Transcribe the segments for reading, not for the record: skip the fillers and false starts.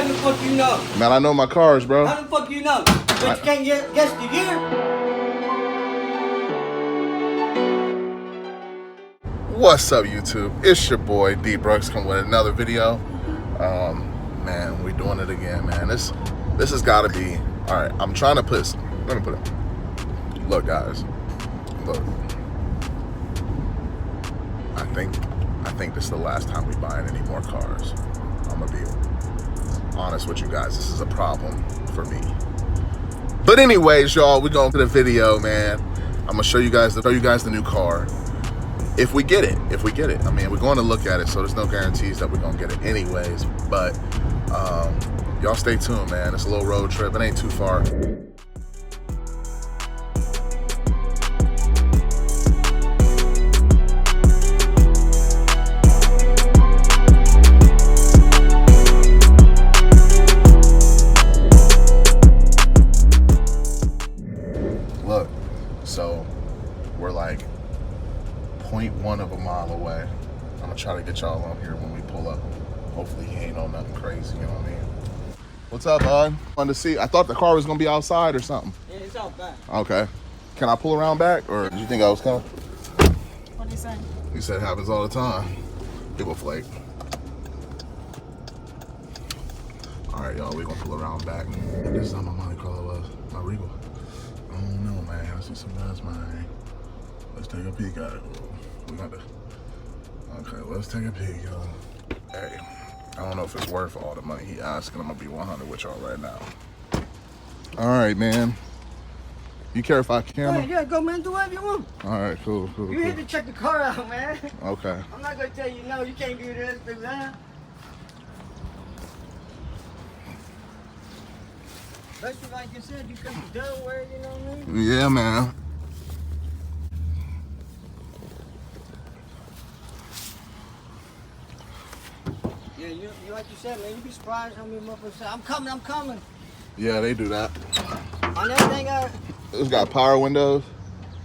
How the fuck you know? Man, I know my cars, bro. How the fuck you know? But you can't guess the year? What's up, YouTube? It's your boy D Brooks coming with another video. Man, we doing it again, man. This has got to be all right. I'm trying to put. Let me put it. Look, guys. Look. I think this is the last time we buying any more cars. I'm gonna be honest with you guys. This is a problem for me. But anyways, y'all, we're going to the video, man. I'm gonna show you guys the new car. If we get it. I mean, we're going to look at it, so there's no guarantees that we're gonna get it anyways. But y'all stay tuned, man. It's a little road trip. It ain't too far. Look, so we're like 0.1 of a mile away. I'm gonna try to get y'all on here when we pull up. Hopefully he ain't on nothing crazy, you know what I mean? What's up, bud? Wanted to see. I thought the car was gonna be outside or something. Yeah, it's out back. Okay. Can I pull around back, or did you think I was coming? What did he say? He said it happens all the time. People flake. All right, y'all, we're gonna pull around back. And this is how my Monte Carlo was, my Regal. I don't know, man. I see some guys, man. Let's take a peek at it. We got to. Okay, let's take a peek, y'all. Hey, I don't know if it's worth all the money he asking. I'm gonna be 100 with y'all right now. All right, man. You care if I camera? Yeah, go, man. Do whatever you want. All right, cool. You here to check the car out, man. Okay. I'm not gonna tell you no. You can't do this, do that. Especially like you said, you come to Delaware, you know what I mean? Yeah, man. Yeah, you like you said, man, you be surprised how many motherfuckers say, I'm coming. Yeah, they do that. On everything, It's got power windows,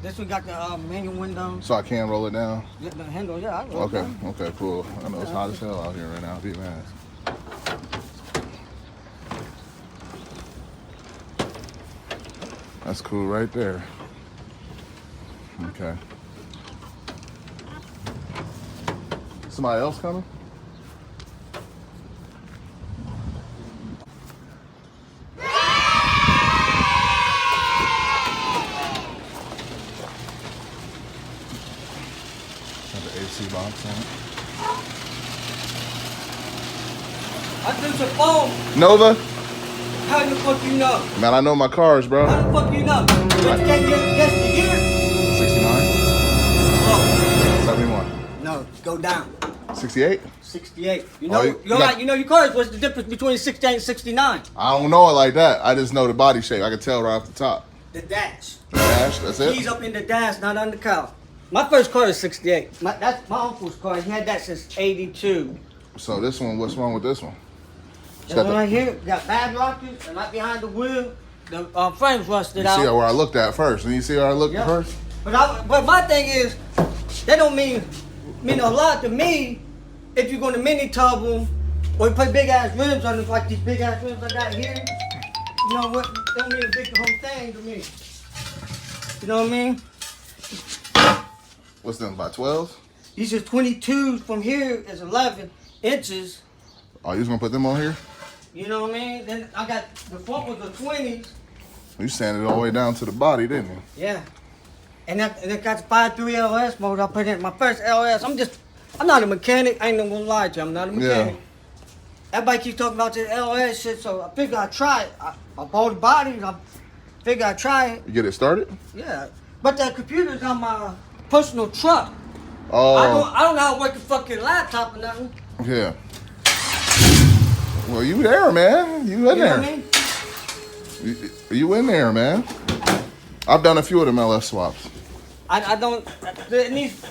this one got the manual window. so I can roll it down. Yeah, the handle, yeah, I roll it Okay, down. okay, cool. I know it's hot as hell out here right now. Be mad. That's cool right there. Okay. Somebody else coming? Got the AC box on it. I took your phone. Nova? How the fuck you know? Man, I know my cars, bro. How the fuck you know? But you can't guess the year? 69? Oh, 71? no, go down. 68? 68. You know, Oh, you know your cars. What's the difference between 68 and 69? I don't know it like that. I just know the body shape. I can tell right off the top. The dash. The dash, that's it? Keys up in the dash, not on the car. My first car is 68. That's my uncle's car. He had that since 82. So this one, what's wrong with this one? It's This got one the- right here got bad rockets, and right behind the wheel, the frames rusted You out. see where I looked at first, and you see where I looked Yep. first? But my thing is, that don't mean a lot to me if you're going to mini tub them or you put big ass rims on them like these big ass rims I got here. You know what? That don't mean a big whole thing to me. You know what I mean? What's them, by 12? These are 22 from here is 11 inches. Oh, you was gonna put them on here? You know what I mean? Then I got the front was the 20s. You sanded it all the way down to the body, didn't you? Yeah. And it got the 5.3 LS mode. I put in my first LS. I'm not a mechanic. I ain't gonna lie to you. I'm not a mechanic. Yeah. Everybody keeps talking about this LS shit, so I figured I'd try it. I bought the body. I figured I'd try it. You get it started? Yeah. But that computer's on my personal truck. Oh. I don't know how to work the fucking laptop or nothing. Yeah. Well, you there, man. You in You know there. what I mean? You in there, man. I've done a few of them LS swaps. I don't. It needs.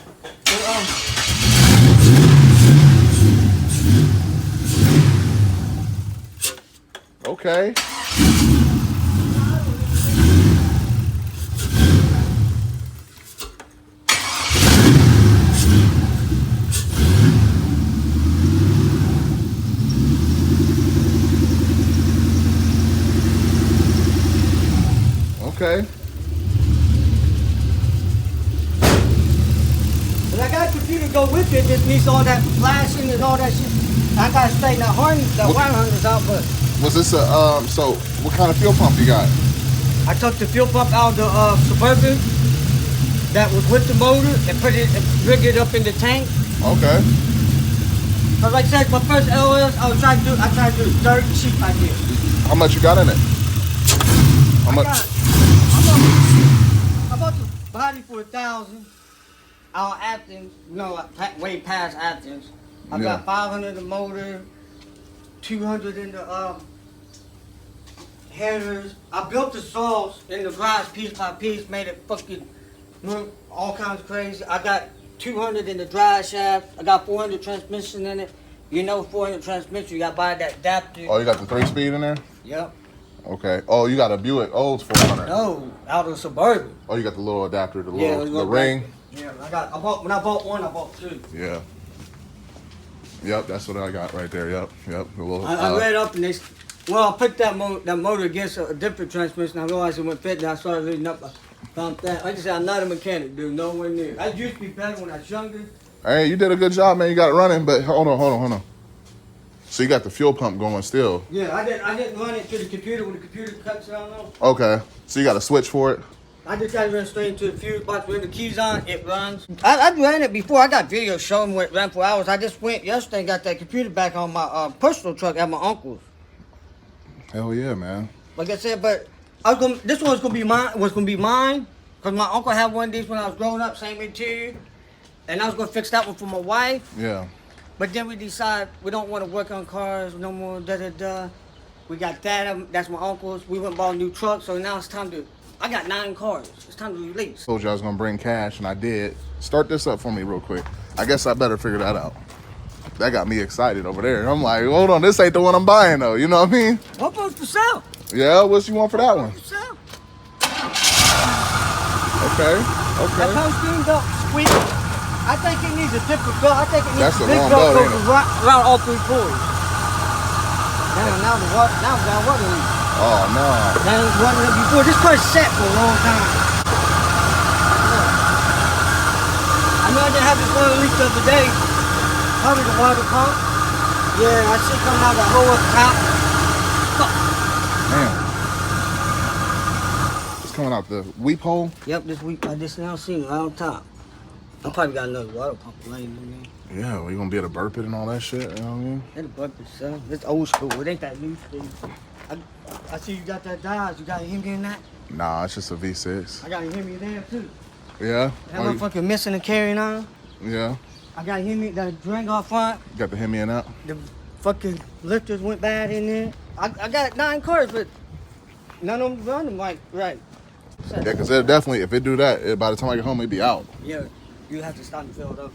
Okay. Okay. But I got a computer to go with it. Just needs all that flashing and all that shit. I gotta straighten that harness, that wire harness out, but Was this a so what kind of fuel pump you got? I took the fuel pump out of the Suburban that was with the motor and put it and rigged it up in the tank. Okay. Cause like I said, my first LS, I tried to do dirt cheap like this. How much you got in it? How much? I bought the body for $1,000 out of Athens. No, like, way past Athens. I got 500 in the motor, 200 in the headers. I built the saws in the garage piece by piece, made it fucking look all kinds of crazy. I got 200 in the drive shaft. I got 400 transmission in it. You know, 400 transmission, you got to buy that adapter. Oh, you got the 3-speed in there? Yep. Okay. Oh, you got a Buick Olds 400. No, out of Suburban. Oh, you got the little adapter, the Yeah, little the ring. Yeah, when I bought one, I bought two. Yeah. Yep, that's what I got right there. Yep. The little, I read up and I put that motor against a different transmission. I realized it wouldn't fit, and I started reading up. I found that. Like I said, I'm not a mechanic, dude. Nowhere near. I used to be better when I was younger. Hey, you did a good job, man. You got it running, but hold on. So you got the fuel pump going still? Yeah, I didn't run it to the computer when the computer cuts it off. Okay. So you got a switch for it? I just got to run straight into the fuse box. When the key's on, it runs. I ran it before. I got videos showing where it ran for hours. I just went yesterday and got that computer back on my personal truck at my uncle's. Hell yeah, man. Like I said, but this one's gonna be mine. Cause my uncle had one of these when I was growing up, same interior, and I was gonna fix that one for my wife. Yeah. But then we decided we don't want to work on cars no more. We got that. That's my uncle's. We went and bought a new truck, so now it's time to. I got 9 cars. It's time to release. Told you I was gonna bring cash, and I did. Start this up for me real quick. I guess I better figure that out. That got me excited over there. I'm like, hold on, this ain't the one I'm buying though. You know what I mean? What one's for sale? Yeah, what you want for that one? For sale. Okay. That power steering belt squeak. I think it needs a different belt. I think it needs That's a a big long belt belt, goes around all 3 quarters. Now we got water in it. Oh no. That ain't running it before. This car's set for a long time. I know I didn't have this oil leak the other day. Probably the water pump. Yeah, I see coming out of that hole up top. Damn. It's coming out the weep hole? Yep, this week I just now seen it right on top. I probably got another water pump laying in there. Yeah, well, you gonna be able to burp it and all that shit, you know what I mean? It'll burp itself. It's old school. It ain't that new school. I see you got that Dodge. You got a Hemi in that? Nah, it's just a V6. I got a Hemi there too. Yeah? That motherfucker missing and carrying on. Yeah. I got a Hemi, that drink off front. You got the Hemi in that? The fucking lifters went bad in there. I got 9 cars, but none of them running like right. Yeah, because it'll definitely, if it do that, by the time I get home, it'll be out. Yeah, you have to stop and fill it up,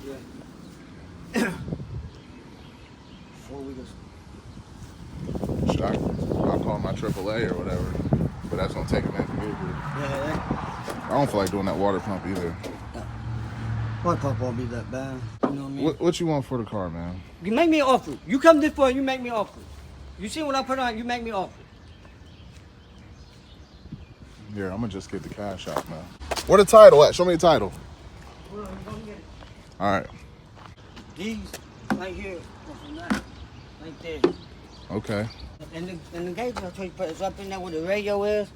yeah. 4 weeks. Shit, I'll call my AAA or whatever, but that's gonna take a minute to get here. Yeah, I don't feel like doing that water pump either. water pump won't be that bad. You know what I mean? What you want for the car, man? You make me an offer. You come this far, you make me an offer. You see what I put on, you make me an offer. Here, I'm gonna just get the cash out, man. Where the title at? Show me the title. Hold on, you gonna get it. All right. These right here, right there. Okay. And the gauge I told you put is up in there where the radio is.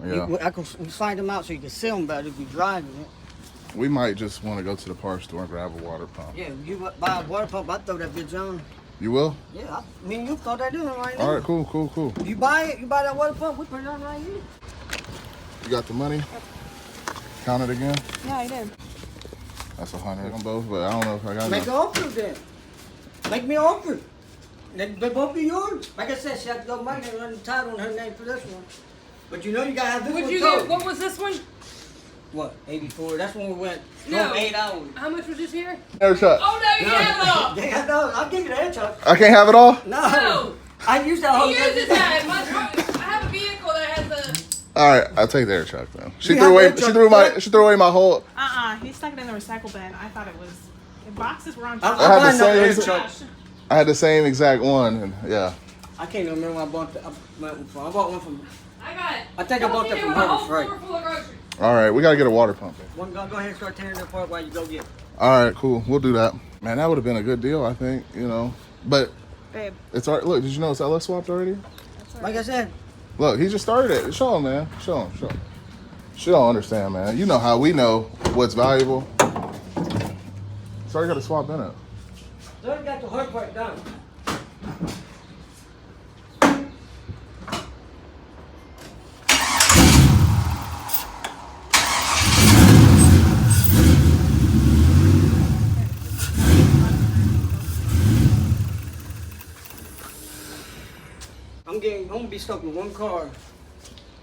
Yeah. We slide them out so you can see them better if you're driving it. We might just want to go to the parts store and grab a water pump. Yeah, you buy a water pump, I throw that bitch on. You will? Yeah, me and you throw that in right now. All right, cool. You buy it, you buy that water pump, we put it on right here. You got the money? Count it again? Yeah, I did. That's 100 on both, but I don't know if I got Make it. an offer then. Make me an offer. They both be yours. Like I said, she had to go money and run the title on her name for this one. But you know you gotta have this Would one you towed. get, what was this one? What, 84? That's when we went No. 8 hours. How much was this here? Air truck. Oh no, you have it all. Yeah, no, I'll give you the air truck. I can't have it all? No. I use that whole He uses that. I have a vehicle that has a. All right, I'll take the air truck then. She You threw have away. air truck, She threw away my whole. He stuck it in the recycle bin. I thought it was. The boxes were on I top. I had the buy another same air exact- truck. Gosh. I had the same exact one, and yeah. I can't even remember where I bought one from. I bought one from. I think I Come bought see that me from with a Harbor whole Freight. floor full of groceries. All right, we gotta get a water pump. Go ahead and start tearing it apart while you go get it. All right, cool. We'll do that. Man, that would have been a good deal, I think. You know, but Babe. it's already. Look, did you know it's LS swapped already? That's all Like I said, Look, he just started it. Show him, man. Show him. Show him. She don't understand, man. You know how we know what's valuable. It's already got a swap in it. they already got the hard part done. I'm gonna be stuck with one car.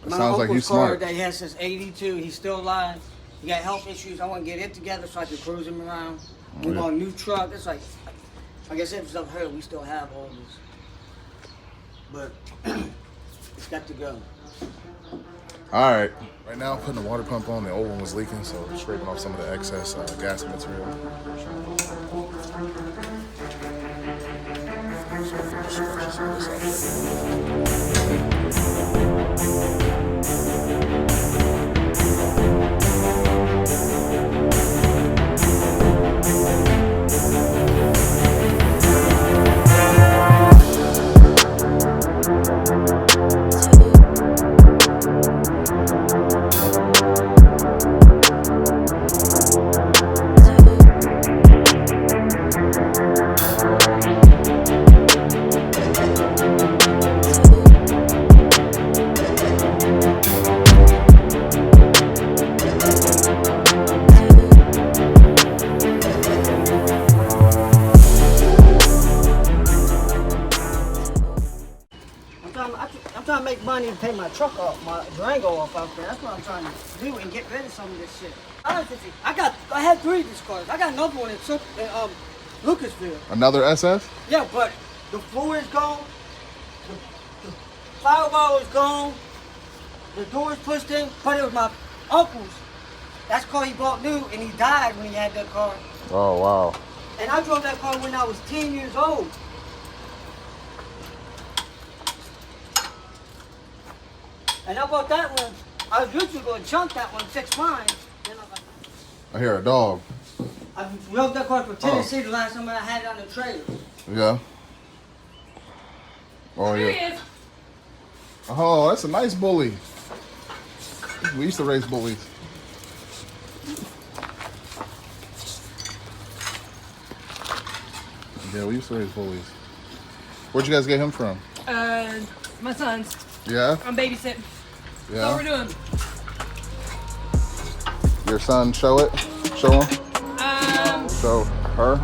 My Sounds like uncle's you car smart. that he has since '82. He's still alive. He got health issues. I want to get it together so I can cruise him around. We Yeah. bought a new truck. It's like I said, if stuff hurt, we still have all this. But it's got to go. All right. Right now, putting the water pump on. The old one was leaking, so scraping off some of the excess gas material. I'm trying to make money to pay my truck off, my Durango off out there. That's what I'm trying to do and get rid of some of this shit. Honest with you, I had 3 of these cars. I got another one in Lucasville. Another SS? Yeah, but the floor is gone. The firewall is gone. The door is pushed in. But it was my uncle's. That's car he bought new, and he died when he had that car. Oh, wow. And I drove that car when I was 10 years old. And I bought that one. I was literally going to chunk that one 6 miles. Then I hear a dog. I drove that car from Tennessee the last time I had it on the trailer. Yeah. Oh, Here yeah. he is. Oh, that's a nice bully. We used to raise bullies. Yeah, we used to raise bullies. Where'd you guys get him from? My son's. Yeah? I'm babysitting. Yeah. That's what we're doing. Your son, show it? Show him? Um, Show her?